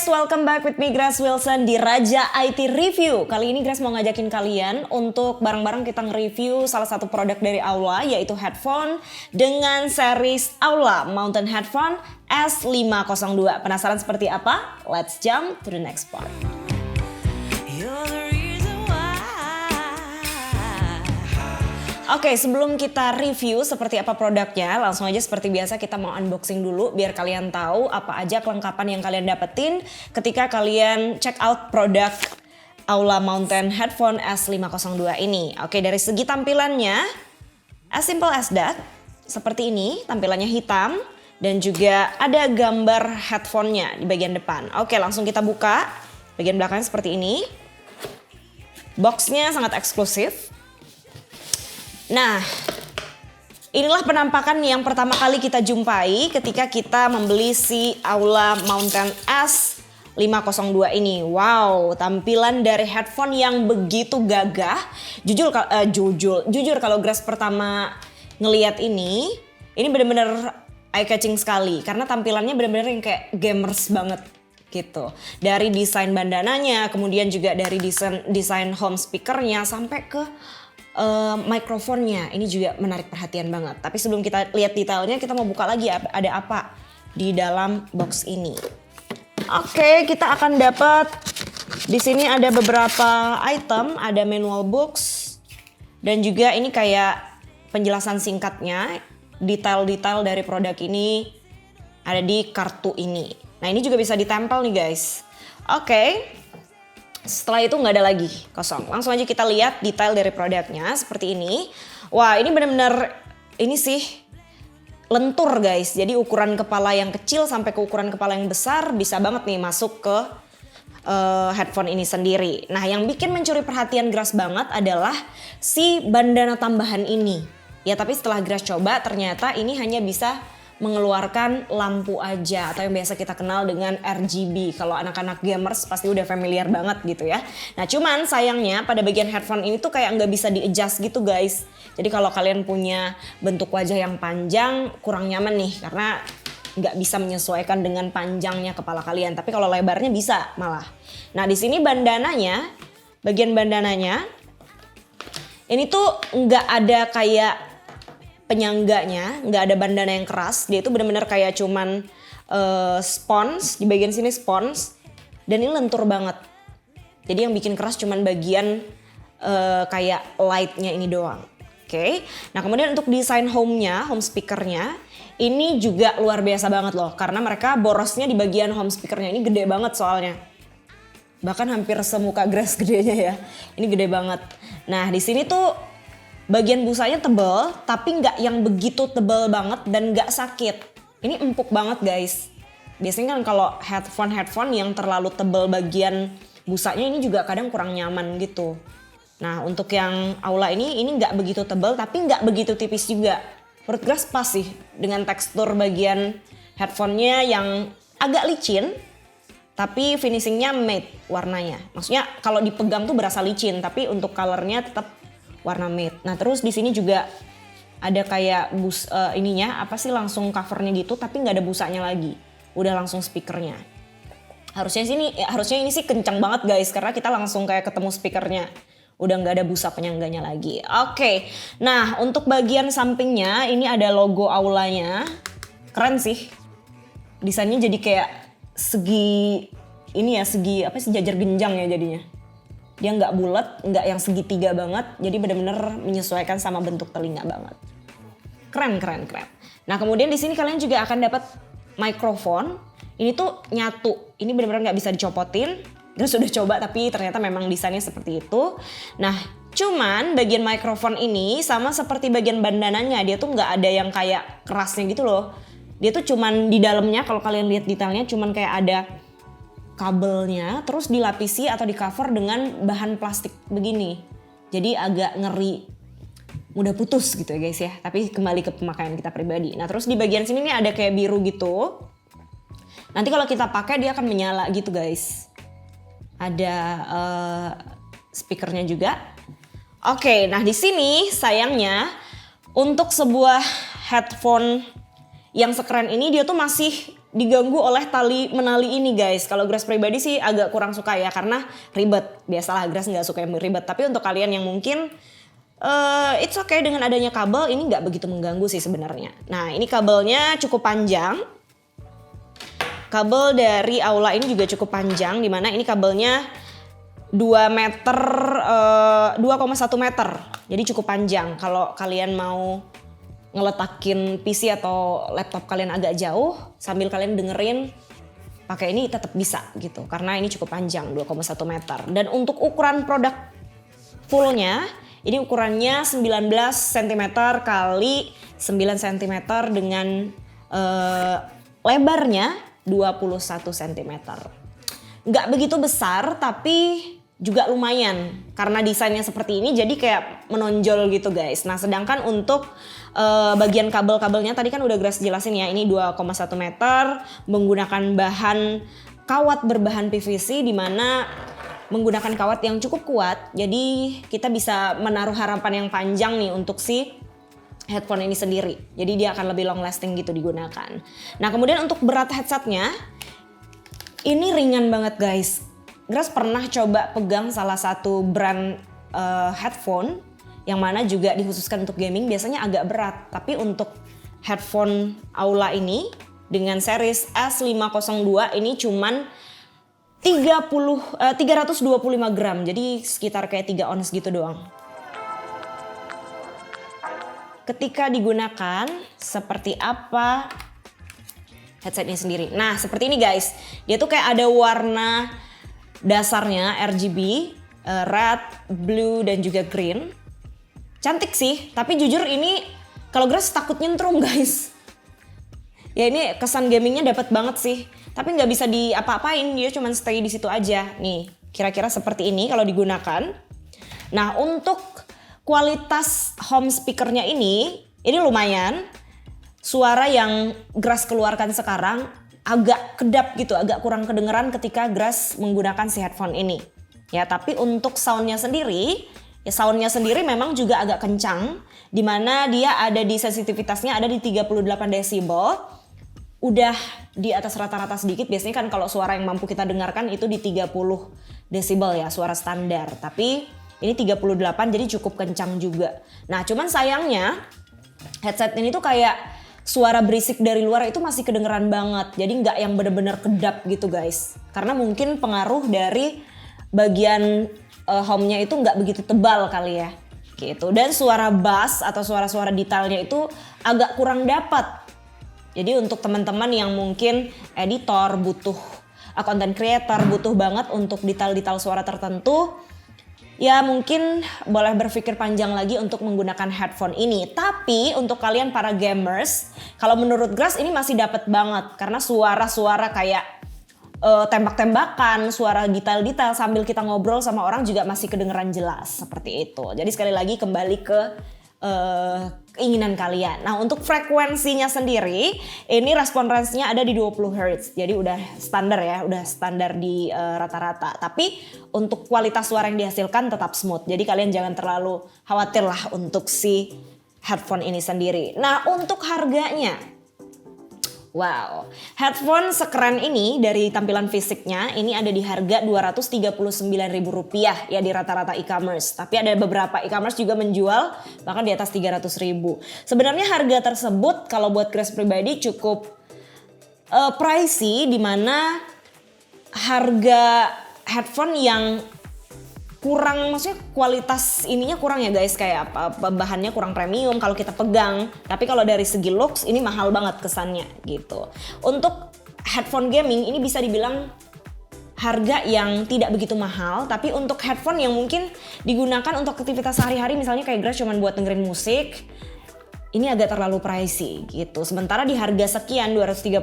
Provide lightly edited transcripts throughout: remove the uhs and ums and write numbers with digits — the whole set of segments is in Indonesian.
guys, welcome back with me Grace Wilson di Raja IT Review. Kali ini Grace mau ngajakin kalian untuk bareng-bareng kita nge-review salah satu produk dari Aula, yaitu headphone dengan series Aula Mountain Headphone S502. Penasaran seperti apa? Let's jump to the next part. Oke, sebelum kita review seperti apa produknya, langsung aja seperti biasa kita mau unboxing dulu biar kalian tahu apa aja kelengkapan yang kalian dapetin ketika kalian check out produk Aula Mountain Headphone S502 ini. Oke, dari segi tampilannya, as simple as that, seperti ini, tampilannya hitam dan juga ada gambar headphone-nya di bagian depan. Oke, langsung kita buka, bagian belakangnya seperti ini. Boxnya sangat eksklusif. Nah, inilah penampakan yang pertama kali kita jumpai ketika kita membeli si Aula Mountain S502 ini. Wow, tampilan dari headphone yang begitu gagah. Jujur kalau Grace pertama ngelihat ini benar-benar eye catching sekali karena tampilannya benar-benar yang kayak gamers banget gitu. Dari desain bandananya, kemudian juga dari desain home speakernya sampai ke mikrofonnya ini juga menarik perhatian banget. Tapi sebelum kita lihat detailnya, kita mau buka lagi ada apa di dalam box ini. Oke, kita akan dapat di sini ada beberapa item, ada manual books dan juga ini kayak penjelasan singkatnya, detail-detail dari produk ini ada di kartu ini. Nah, ini juga bisa ditempel nih guys. Oke. Setelah itu nggak ada lagi, kosong. Langsung aja kita lihat detail dari produknya seperti ini. Wah, ini benar-benar ini sih lentur guys. Jadi ukuran kepala yang kecil sampai ke ukuran kepala yang besar bisa banget nih masuk ke headphone ini sendiri. Nah, yang bikin mencuri perhatian Grace banget adalah si bandana tambahan ini. Ya, tapi setelah Grace coba ternyata ini hanya bisa mengeluarkan lampu aja atau yang biasa kita kenal dengan RGB. Kalau anak-anak gamers pasti udah familiar banget gitu ya. Nah, cuman sayangnya pada bagian headphone ini tuh kayak nggak bisa di-adjust gitu guys. Jadi kalau kalian punya bentuk wajah yang panjang kurang nyaman nih karena nggak bisa menyesuaikan dengan panjangnya kepala kalian. Tapi kalau lebarnya bisa malah. Nah, di sini bandananya, bagian bandananya ini tuh nggak ada kayak penyangganya, nggak ada bandana yang keras. Dia itu benar-benar kayak cuman spons, di bagian sini spons dan ini lentur banget. Jadi yang bikin keras cuman bagian kayak lightnya ini doang. Oke. Nah, kemudian untuk desain home-nya, home speakernya ini juga luar biasa banget loh karena mereka borosnya di bagian home speakernya ini gede banget soalnya. Bahkan hampir semuka Grace gedenya ya. Ini gede banget. Nah, di sini tuh bagian busanya tebal, tapi nggak yang begitu tebal banget dan nggak sakit. Ini empuk banget guys. Biasanya kan kalau headphone yang terlalu tebal bagian busanya ini juga kadang kurang nyaman gitu. Nah, untuk yang Aula ini nggak begitu tebal tapi nggak begitu tipis juga. Menurut Grace pas sih dengan tekstur bagian headphone-nya yang agak licin, tapi finishingnya matte warnanya. Maksudnya kalau dipegang tuh berasa licin, tapi untuk colornya tetap warna matte. Nah, terus di sini juga ada kayak langsung covernya gitu tapi nggak ada busanya lagi. Udah langsung speakernya. Harusnya ini sih kencang banget guys karena kita langsung kayak ketemu speakernya. Udah nggak ada busa penyangganya lagi. Oke. Nah, untuk bagian sampingnya ini ada logo Aulanya. Keren sih. Desainnya jadi kayak segi jajar genjang ya jadinya. Dia nggak bulat, nggak yang segitiga banget, jadi benar-benar menyesuaikan sama bentuk telinga banget. Keren. Nah, kemudian di sini kalian juga akan dapat mikrofon. Ini tuh nyatu, ini benar-benar nggak bisa dicopotin. Grace sudah coba tapi ternyata memang desainnya seperti itu. Nah, cuman bagian mikrofon ini sama seperti bagian bandananya, dia tuh nggak ada yang kayak kerasnya gitu loh. Dia tuh cuman di dalamnya kalau kalian lihat detailnya cuman kayak ada kabelnya terus dilapisi atau di cover dengan bahan plastik begini. Jadi agak ngeri mudah putus gitu ya guys ya. Tapi kembali ke pemakaian kita pribadi. Nah, terus di bagian sini nih ada kayak biru gitu. Nanti kalau kita pakai dia akan menyala gitu guys. Ada speakernya juga. Oke, nah di sini sayangnya untuk sebuah headphone yang sekeren ini dia tuh masih diganggu oleh tali menali ini guys. Kalau Grace pribadi sih agak kurang suka ya karena ribet. Biasalah Grace nggak suka yang ribet. Tapi untuk kalian yang mungkin it's okay dengan adanya kabel, ini nggak begitu mengganggu sih sebenarnya. Nah ini kabelnya cukup panjang. Kabel dari aula ini juga cukup panjang, dimana ini kabelnya 2 meter, 2,1 meter. Jadi cukup panjang. Kalau kalian mau ngeletakin PC atau laptop kalian agak jauh, sambil kalian dengerin pakai ini tetap bisa gitu. Karena ini cukup panjang, 2,1 meter. Dan untuk ukuran produk fullnya, ini ukurannya 19 cm kali 9 cm dengan lebarnya 21 cm. Nggak begitu besar tapi juga lumayan. Karena desainnya seperti ini jadi kayak menonjol gitu guys. Nah sedangkan untuk bagian kabel-kabelnya tadi kan udah Grace jelasin ya. Ini 2,1 meter menggunakan bahan kawat berbahan PVC di mana menggunakan kawat yang cukup kuat, jadi kita bisa menaruh harapan yang panjang nih untuk si headphone ini sendiri. Jadi dia akan lebih long lasting gitu digunakan. Nah kemudian untuk berat headsetnya, ini ringan banget guys. Grace pernah coba pegang salah satu brand headphone yang mana juga dikhususkan untuk gaming, biasanya agak berat. Tapi untuk headphone Aula ini dengan series S502 ini cuman 325 gram, jadi sekitar kayak 3 ons gitu doang. Ketika digunakan, seperti apa headsetnya sendiri? Nah seperti ini guys, dia tuh kayak ada warna dasarnya RGB, red, blue dan juga green. Cantik sih, tapi jujur ini kalau Grace takut nyentrum guys. Ya ini kesan gamingnya dapat banget sih. Tapi nggak bisa diapa-apain, dia cuma stay di situ aja. Nih, kira-kira seperti ini kalau digunakan. Nah, untuk kualitas home speakernya ini lumayan. Suara yang Grace keluarkan sekarang agak kedap gitu, agak kurang kedengeran ketika Grace menggunakan si headphone ini. Ya, tapi untuk soundnya sendiri memang juga agak kencang. Dimana dia ada di sensitivitasnya ada di 38 desibel. Udah di atas rata-rata sedikit, biasanya kan kalau suara yang mampu kita dengarkan itu di 30 desibel ya, suara standar. Tapi ini 38 jadi cukup kencang juga. Nah cuman sayangnya headset ini tuh kayak suara berisik dari luar itu masih kedengeran banget. Jadi nggak yang bener-bener kedap gitu guys. Karena mungkin pengaruh dari bagian home-nya itu nggak begitu tebal kali ya. Gitu. Dan suara bass atau suara-suara detailnya itu agak kurang dapat. Jadi untuk teman-teman yang mungkin editor, butuh content creator, butuh banget untuk detail-detail suara tertentu, ya mungkin boleh berpikir panjang lagi untuk menggunakan headphone ini. Tapi untuk kalian para gamers, kalau menurut Grace ini masih dapat banget. Karena suara-suara kayak tembak-tembakan, suara detail-detail sambil kita ngobrol sama orang juga masih kedengeran jelas. Seperti itu. Jadi sekali lagi kembali ke keinginan kalian. Nah untuk frekuensinya sendiri ini respon range-nya ada di 20 Hz. Jadi udah standar ya, udah standar di rata-rata. Tapi untuk kualitas suara yang dihasilkan tetap smooth. Jadi kalian jangan terlalu khawatir lah untuk si headphone ini sendiri. Nah untuk harganya, wow, headphone sekeren ini dari tampilan fisiknya ini ada di harga Rp239.000 ya di rata-rata e-commerce. Tapi ada beberapa e-commerce juga menjual bahkan di atas 300.000. Sebenarnya harga tersebut kalau buat Grace pribadi cukup pricey, di mana harga headphone yang kurang, maksudnya kualitas ininya kurang ya guys, kayak bahannya kurang premium kalau kita pegang. Tapi kalau dari segi looks ini mahal banget kesannya gitu. Untuk headphone gaming ini bisa dibilang harga yang tidak begitu mahal, tapi untuk headphone yang mungkin digunakan untuk aktivitas sehari-hari misalnya kayak Grace cuman buat dengerin musik, ini agak terlalu pricey gitu. Sementara di harga sekian 239.000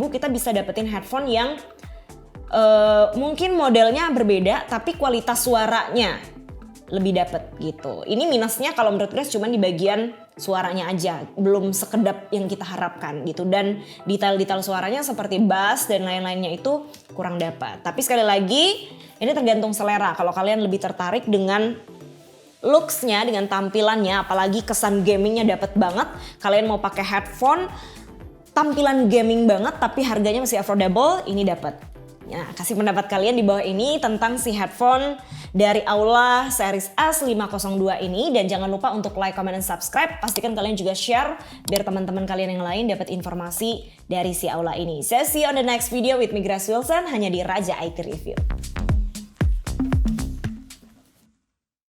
kita bisa dapetin headphone yang mungkin modelnya berbeda tapi kualitas suaranya lebih dapet gitu. Ini minusnya kalau menurut Grace cuma di bagian suaranya aja, belum sekedap yang kita harapkan gitu. Dan detail-detail suaranya seperti bass dan lain-lainnya itu kurang dapat. Tapi sekali lagi ini tergantung selera. Kalau kalian lebih tertarik dengan looks-nya, dengan tampilannya, apalagi kesan gamingnya dapet banget, kalian mau pakai headphone tampilan gaming banget tapi harganya masih affordable, ini dapat. Nah, kasih pendapat kalian di bawah ini tentang si headphone dari Aula Series S502 ini. Dan jangan lupa untuk like, comment, dan subscribe. Pastikan kalian juga share biar teman-teman kalian yang lain dapat informasi dari si Aula ini. So, see you on the next video with me, Grace Wilson, hanya di Raja IT Review.